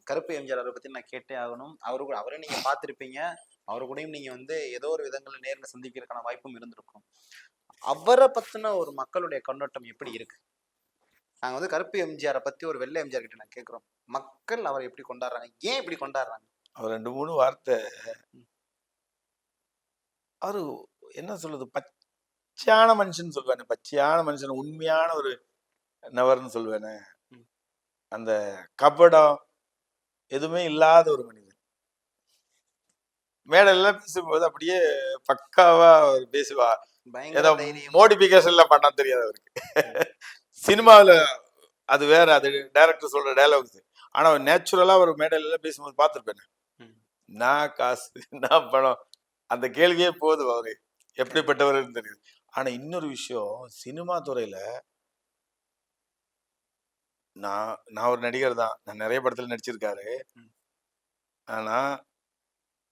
கருப்பு எம்ஜிஆர் அவரை பத்தி நான் கேட்டே ஆகணும். அவரையும் நீங்க பார்த்திருப்பீங்க. அவரு கூடயும் நீங்க வந்து ஏதோ ஒரு விதங்கள்ல நேர்ல சந்திக்கிறதுக்கான வாய்ப்பும் இருந்திருக்கும். அவர பத்தின ஒரு மக்களுடைய கண்ணோட்டம் எப்படி இருக்கு? நாங்க வந்து கருப்பு எம்ஜிஆர பத்தி ஒரு வெள்ளை எம்ஜிஆர் கிட்ட நாங்க கேட்கிறோம். மக்கள் அவர எப்படி கொண்டாடுறாங்க? ஏன் இப்படி கொண்டாடுறாங்க? அவர் 2, 3 வார்த்தை அவரு என்ன சொல்றது, பச்சையான மனுஷன் சொல்வேனே, பச்சையான மனுஷன், உண்மையான ஒரு நபர்னு சொல்வேனே. ம். அந்த கபடம் எதுவுமே இல்லாத ஒரு மனிதன். மேடையில பேசும்போது அப்படியே பக்காவா அவர் பேசுவா. பயங்கர ஏதோ தைரியம். மோடிபிகேஷன்ல பண்ண தெரியாது அவருக்கு. சினிமாவில் அது வேற, அது டைரக்டர் சொல்ற டைலாக்ஸ். ஆனா நேச்சுரலா ஒரு மேடையில பேசும்போது பார்த்துருப்பேன். ம். நான் காசு, நான் பணம், அந்த கேள்வியே போதும் அவரு எப்படிப்பட்டவர் தெரியுது. ஆனா இன்னொரு விஷயம், சினிமா துறையில நான் ஒரு நடிகர் தான், நான் நிறைய படத்துல நடிச்சிருக்காரு. ம். ஆனா